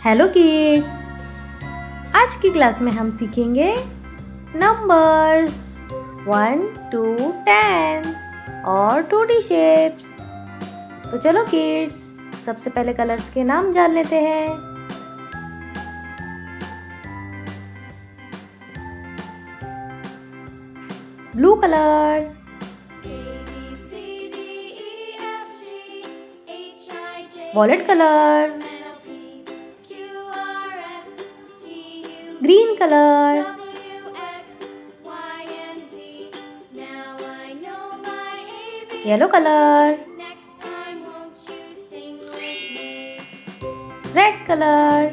Hello kids. आज की class में हम सीखेंगे नंबर्स 1 to 10 और 2D शेप्स। तो चलो किड्स, सबसे पहले कलर्स के नाम जान लेते हैं। Blue colour, violet colour, green colour, yellow colour, red colour,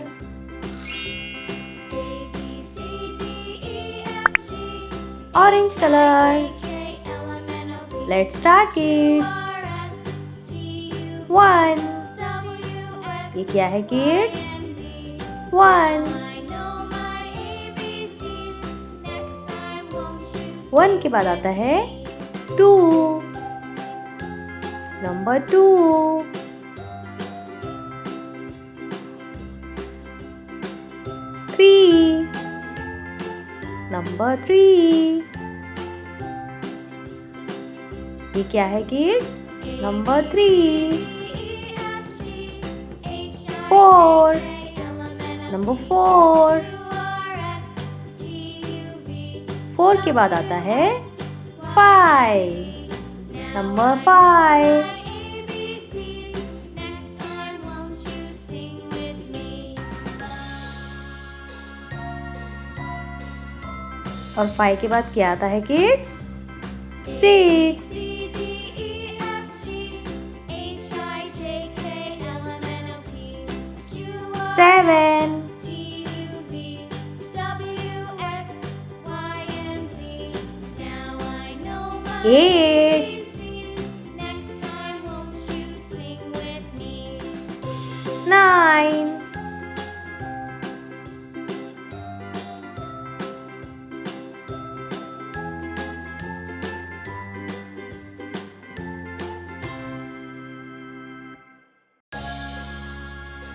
orange colour. Let's start kids. 1, ये क्या है किड्स? 1 के बाद आता है 2, नंबर 2, 3, नंबर 3, ये क्या है किड्स? नंबर 3, 4, नंबर 4, 4 के बाद आता है 5, नंबर 5, और 5 के बाद क्या आता है किड्स? 6, 7, 8, 9,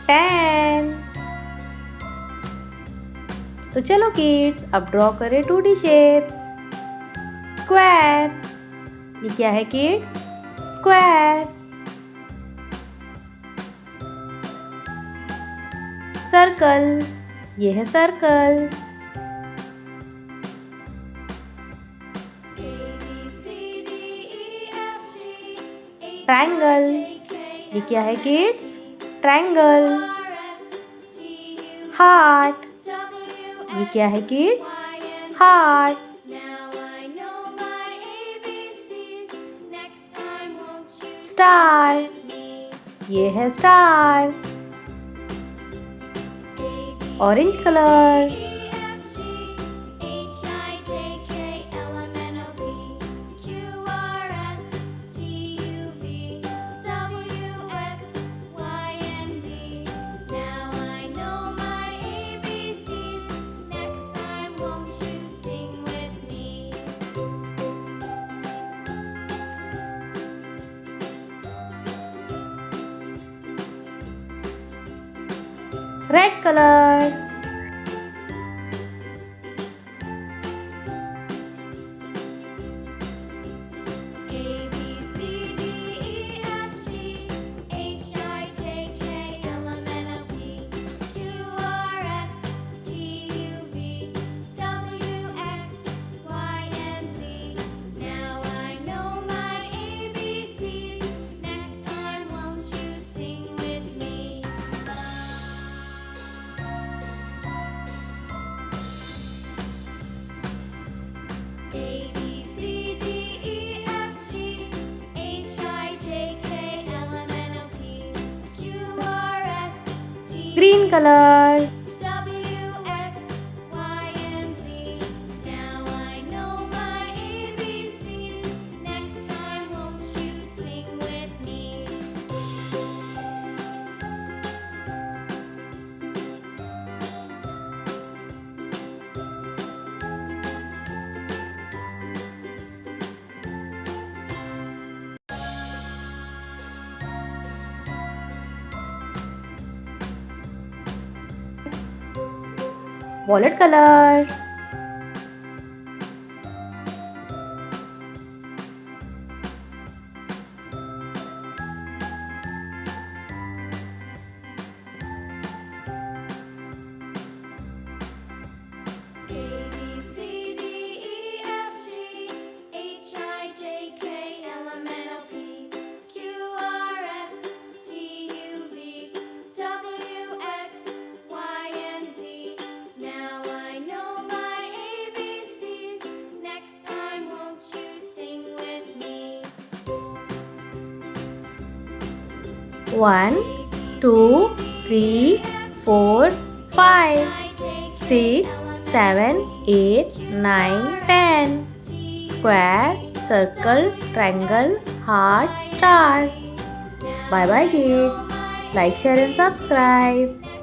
10। तो चलो किड्स, अब ड्रॉ करें 2D शेप्स। स्क्वायर, ये क्या है किड्स? स्क्वायर। सर्कल, ये है सर्कल। ट्रायंगल, ये क्या है किड्स? ट्रायंगल। हार्ट, ये क्या है किड्स? हार्ट। स्टार, ये है star. Orange colour, red colour, green colour, violet color, one, two, three, four, five, 6, 7, 8, 9, 10. Square, circle, triangle, heart, star. Bye bye kids. Like, share and subscribe.